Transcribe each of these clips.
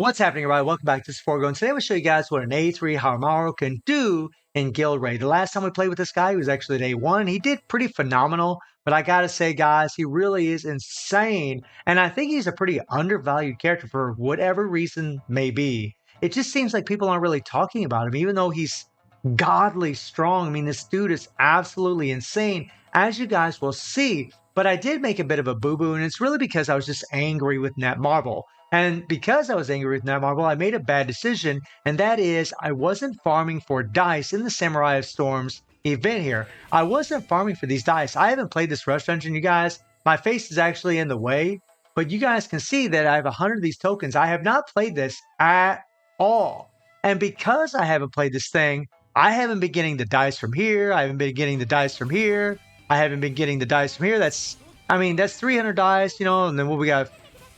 What's happening, everybody? Welcome back to Sporgo, and today I'm going to show you guys what an A3 Haramaru can do in Guild Raid. The last time we played with this guy, he was actually at A1. He did pretty phenomenal, but I gotta say, guys, he really is insane, and I think he's a pretty undervalued character for whatever reason may be. It just seems like people aren't really talking about him, even though he's godly strong. I mean, this dude is absolutely insane, as you guys will see. But I did make a bit of a boo-boo, and it's really because I was just angry with Netmarble. And because I was angry with Netmarble, I made a bad decision, and that is I wasn't farming for dice in the Samurai of Storms event here. I wasn't farming for these dice. I haven't played this Rush Dungeon, you guys. My face is actually in the way, but you guys can see that I have 100 of these tokens. I have not played this at all. And because I haven't played this thing, I haven't been getting the dice from here. I haven't been getting the dice from here. I haven't been getting the dice from here. That's 300 dice, and then what we got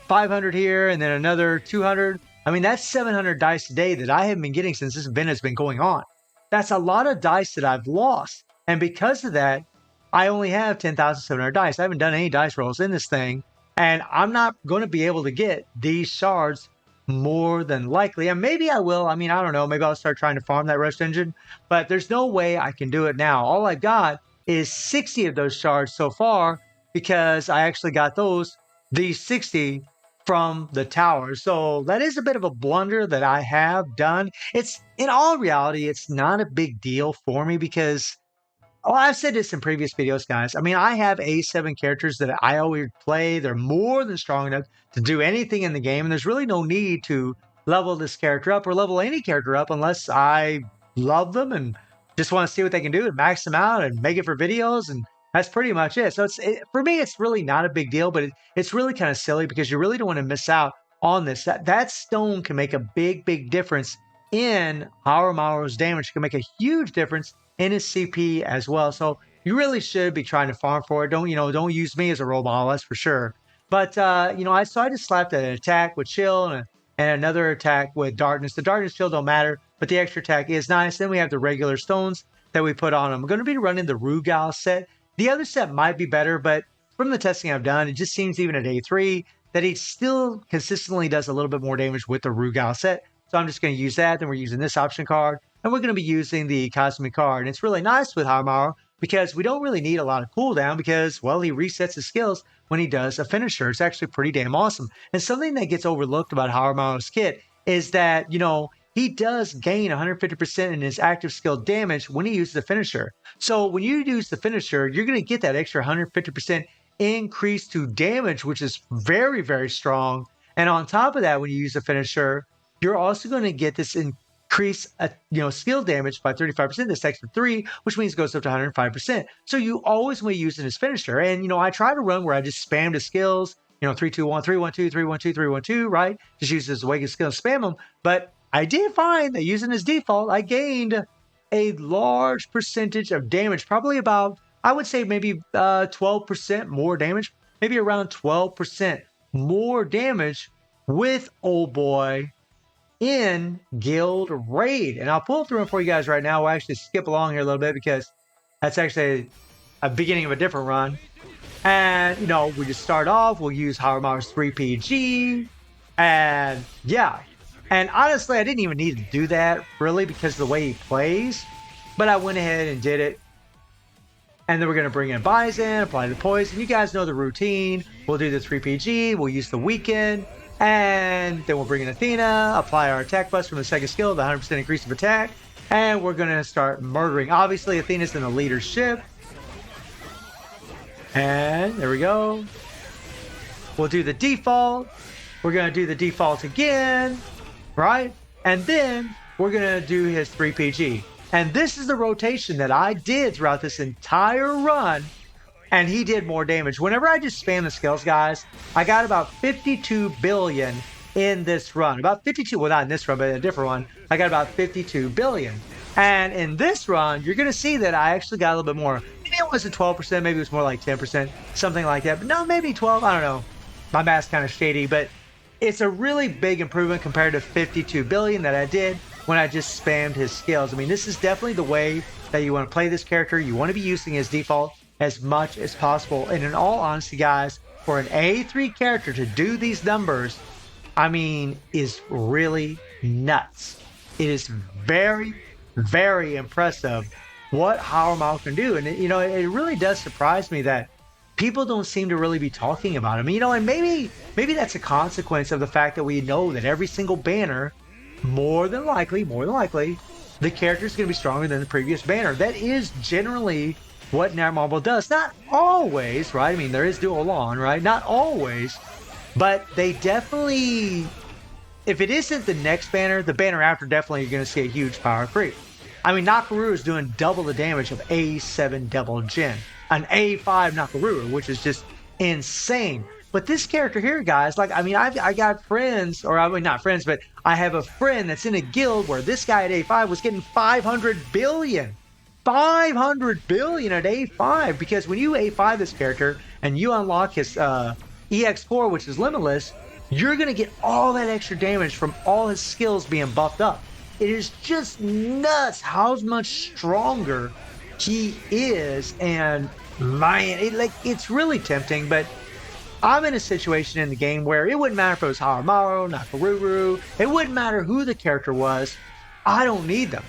500 here, and then another 200. I mean, that's 700 dice a day that I haven't been getting since this event has been going on. That's a lot of dice that I've lost. And because of that, I only have 10,700 dice. I haven't done any dice rolls in this thing. And I'm not going to be able to get these shards more than likely. And maybe I will. I mean, I don't know. Maybe I'll start trying to farm that Rush Engine. But there's no way I can do it now. All I got is 60 of those shards so far because I actually got these 60 from the tower. So that is a bit of a blunder that I have done. It's in all reality, it's not a big deal for me because I've said this in previous videos, guys. I mean, I have A7 characters that I always play. They're more than strong enough to do anything in the game, and there's really no need to level this character up or level any character up unless I love them and just want to see what they can do and max them out and make it for videos, and that's pretty much it. So for me, it's really not a big deal, but it's really kind of silly because you really don't want to miss out on this. That stone can make a big difference in Haramaru's damage. It can make a huge difference in his CP as well. So you really should be trying to farm for it. Don't use me as a role model, that's for sure. But I just slapped an attack with chill and another attack with darkness. The darkness chill don't matter, but the extra attack is nice. Then we have the regular stones that we put on him. I'm going to be running the Rugal set. The other set might be better, but from the testing I've done, it just seems even at A3 that he still consistently does a little bit more damage with the Rugal set. So I'm just going to use that. Then we're using this option card, and we're going to be using the Cosmic card. And it's really nice with Haramaru because we don't really need a lot of cooldown because, well, he resets his skills when he does a finisher. It's actually pretty damn awesome. And something that gets overlooked about Haramaru's kit is that, he does gain 150% in his active skill damage when he uses the finisher. So when you use the finisher, you're going to get that extra 150% increase to damage, which is very strong. And on top of that, when you use the finisher, you're also going to get this increase, skill damage by 35%. This extra 3, which means it goes up to 105%. So you always want to use his finisher. And I try to run where I just spam the skills. 3, 2, 1, 3, 1, 2, 3, 1, 2, 3, 1, 2, right? Just use his awakened skill, spam them. But I did find that using his default, I gained a large percentage of damage, probably about, I would say maybe 12% more damage, maybe around 12% more damage with Old Boy in Guild Raid. And I'll pull through them for you guys right now. We'll actually skip along here a little bit because that's actually a beginning of a different run. And, we just start off, we'll use Haramaru's 3PG, and yeah. And honestly, I didn't even need to do that, really, because of the way he plays. But I went ahead and did it. And then we're going to bring in Bison, apply the poison. You guys know the routine. We'll do the 3PG. We'll use the weekend. And then we'll bring in Athena, apply our attack bust from the second skill, the 100% increase of attack. And we're going to start murdering. Obviously, Athena's in the leadership. And there we go. We'll do the default. We're going to do the default again. Right? And then we're going to do his 3PG. And this is the rotation that I did throughout this entire run. And he did more damage. Whenever I just spam the skills, guys, I got about 52 billion in this run. About 52, well, not in this run, but in a different one. I got about 52 billion. And in this run, you're going to see that I actually got a little bit more. Maybe it wasn't 12%, maybe it was more like 10%, something like that. But no, maybe 12, I don't know. My math's kind of shady, but it's a really big improvement compared to 52 billion that I did when I just spammed his skills. I mean, this is definitely the way that you want to play this character. You want to be using his default as much as possible. And in all honesty, guys, for an A3 character to do these numbers I mean, is really nuts. It is very, very impressive what Haramaru can do. And, it really does surprise me that people don't seem to really be talking about him. And maybe that's a consequence of the fact that we know that every single banner, more than likely, the character is going to be stronger than the previous banner. That is generally what Netmarble does. Not always, right? I mean, there is dual on, right? Not always. But they definitely, if it isn't the next banner, the banner after, definitely you're going to see a huge power creep. I mean, Nakoruru is doing double the damage of A7 Devil Jin, an A5 Nakoruru, which is just insane. But this character here, guys, like, I mean, I got friends, or I mean, not friends, but I have a friend that's in a guild where this guy at A5 was getting 500 billion. 500 billion at A5, because when you A5 this character and you unlock his EX4, which is limitless, you're going to get all that extra damage from all his skills being buffed up. It is just nuts how much stronger he is, and man, it's really tempting, but I'm in a situation in the game where it wouldn't matter if it was Haramaru, Nakoruru, it wouldn't matter who the character was. I don't need them.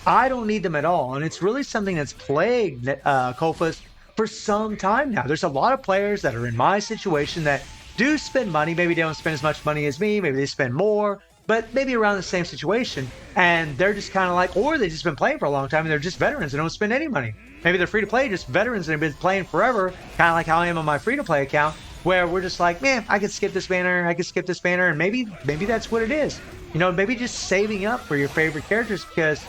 I don't need them at all, and it's really something that's plagued Kofus for some time now. There's a lot of players that are in my situation that do spend money. Maybe they don't spend as much money as me. Maybe they spend more, but maybe around the same situation. And they're just kind of like, or they've just been playing for a long time and they're just veterans and don't spend any money. Maybe they're free to play, just veterans and have been playing forever, kind of like how I am on my free to play account, where we're just like, man, I could skip this banner, and maybe that's what it is. Maybe just saving up for your favorite characters, because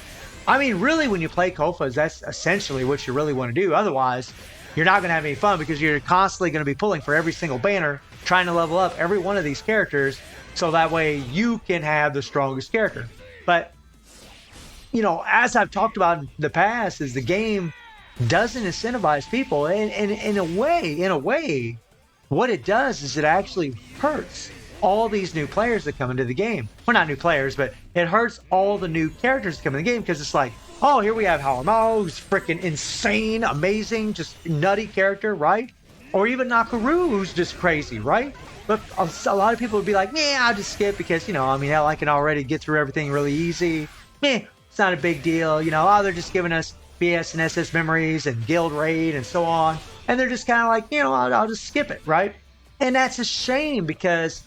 I mean, really, when you play Kofus, that's essentially what you really want to do. Otherwise, you're not going to have any fun, because you're constantly going to be pulling for every single banner, trying to level up every one of these characters, so that way you can have the strongest character. But, as I've talked about in the past, is the game doesn't incentivize people. And in a way, what it does is it actually hurts all these new players that come into the game. Well, not new players, but it hurts all the new characters that come in the game, because it's like, oh, here we have Haramaru, who's freaking insane, amazing, just nutty character, right? Or even Nakoruru, who's just crazy, right? But a lot of people would be like, yeah, I'll just skip because, hell, I can already get through everything really easy. It's not a big deal. Oh, they're just giving us BS and SS memories and guild raid and so on. And they're just kind of like, I'll just skip it, right? And that's a shame, because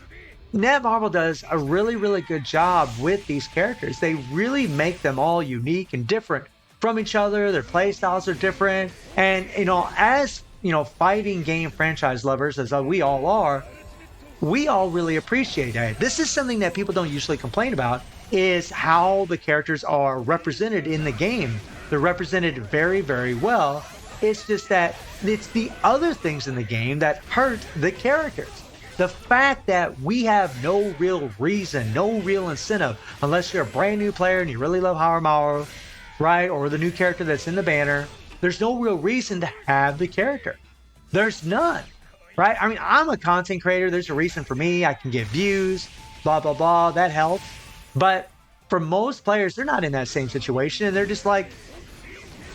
Netmarble does a really, really good job with these characters. They really make them all unique and different from each other. Their play styles are different. And, as, fighting game franchise lovers, as we all are, we all really appreciate that. This is something that people don't usually complain about, is how the characters are represented in the game. They're represented very, very well. It's just that it's the other things in the game that hurt the characters. The fact that we have no real reason, no real incentive, unless you're a brand new player and you really love Haramaru, right? Or the new character that's in the banner. There's no real reason to have the character. There's none, right? I mean, I'm a content creator. There's a reason for me. I can get views, blah, blah, blah. That helps. But for most players, they're not in that same situation. And they're just like,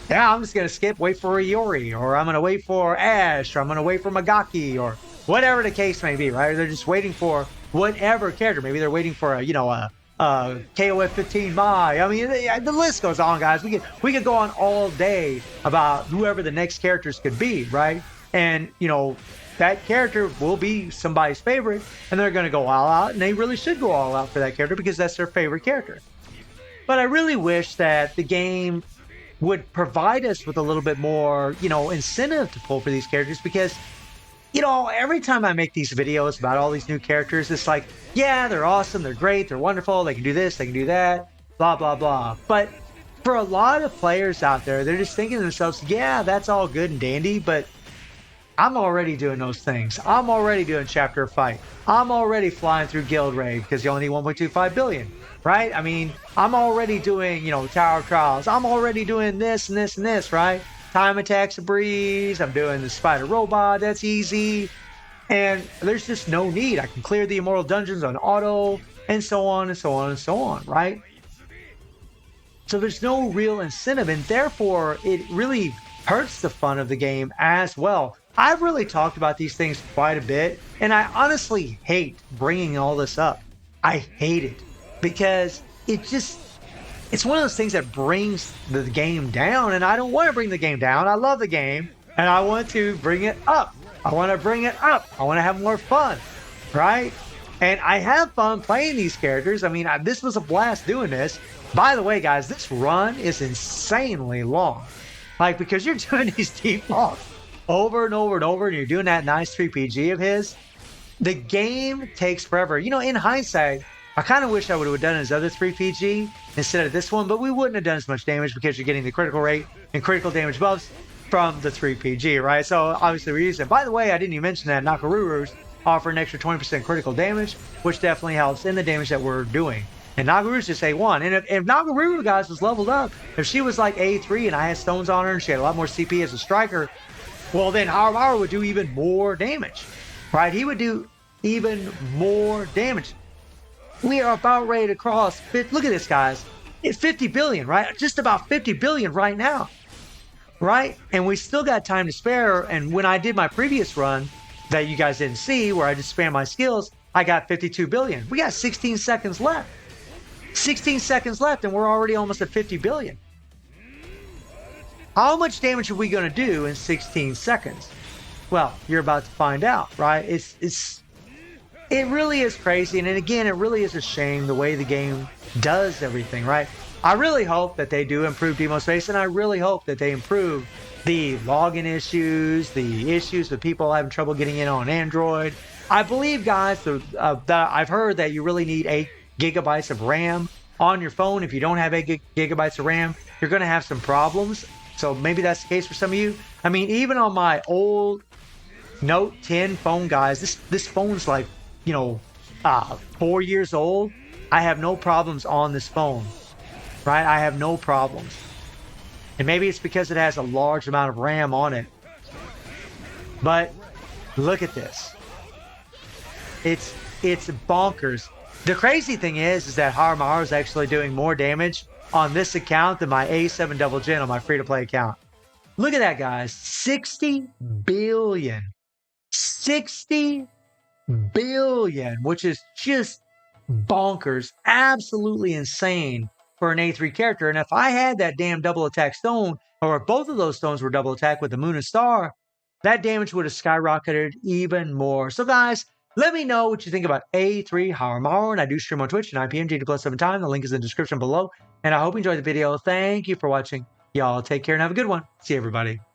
yeah, I'm just going to skip, wait for Iori, or I'm going to wait for Ash, or I'm going to wait for Magaki, or whatever the case may be, right? They're just waiting for whatever character. Maybe they're waiting for a KOF 15 Mai. I mean, the list goes on, guys. We could go on all day about whoever the next characters could be, right? And, that character will be somebody's favorite, and they're going to go all out, and they really should go all out for that character because that's their favorite character. But I really wish that the game would provide us with a little bit more, incentive to pull for these characters, because every time I make these videos about all these new characters, it's like, yeah, they're awesome, they're great, they're wonderful, they can do this, they can do that, blah, blah, blah. But for a lot of players out there, they're just thinking to themselves, yeah, that's all good and dandy, but I'm already doing those things. I'm already doing chapter fight. I'm already flying through guild raid because you only need 1.25 billion, right? I mean, I'm already doing, Tower of Trials. I'm already doing this and this and this, right? Time attack's a breeze. I'm doing the spider robot. That's easy. And there's just no need. I can clear the immortal dungeons on auto, and so on and so on and so on, right? So there's no real incentive, and therefore it really hurts the fun of the game as well. I've really talked about these things quite a bit, and I honestly hate bringing all this up. I hate it because it's one of those things that brings the game down, and I don't want to bring the game down. I love the game, and I want to bring it up. I want to bring it up. I want to have more fun, right? And I have fun playing these characters. I mean, this was a blast doing this. By the way, guys, this run is insanely long. Like, because you're doing these defaults over and over and over, and you're doing that nice 3PG of his, the game takes forever. You know, in hindsight, I kind of wish I would have done his other 3PG instead of this one, but we wouldn't have done as much damage because you're getting the critical rate and critical damage buffs from the 3PG, right? So obviously we use it. By the way, I didn't even mention that Nagarurus offer an extra 20% critical damage, which definitely helps in the damage that we're doing. And Nagaru's just A1. And if Nagaruru, guys, was leveled up, if she was like A3 and I had stones on her and she had a lot more CP as a striker, well, then Harumaru would do even more damage, right? He would do even more damage. We are about ready to cross. Look at this, guys. It's 50 billion, right? Just about 50 billion right now, right? And we still got time to spare. And when I did my previous run that you guys didn't see, where I just spammed my skills, I got 52 billion. We got 16 seconds left. 16 seconds left, and we're already almost at 50 billion. How much damage are we going to do in 16 seconds? Well, you're about to find out, right? It really is crazy, and again, it really is a shame the way the game does everything, right? I really hope that they do improve Demo Space, and I really hope that they improve the login issues, the issues with people having trouble getting in on Android. I believe, guys, that I've heard that you really need 8 gigabytes of RAM on your phone. If you don't have 8 gigabytes of RAM, you're going to have some problems. So maybe that's the case for some of you. I mean, even on my old Note 10 phone, guys, this phone's like, 4 years old. I have no problems on this phone, right? I have no problems. And maybe it's because it has a large amount of RAM on it. But look at this. It's bonkers. The crazy thing is that Harumaru is actually doing more damage on this account than my A7 Double Gen on my free-to-play account. Look at that, guys. 60 billion. 60 billion, which is just bonkers. Absolutely insane for an A3 character. And if I had that damn double attack stone, or if both of those stones were double attack with the Moon and Star, that damage would have skyrocketed even more. So, guys, let me know what you think about A3 Harumaru, and I do stream on Twitch at 9 p.m. GT+7 time. The link is in the description below, and I hope you enjoyed the video. Thank you for watching. Y'all take care and have a good one. See you, everybody.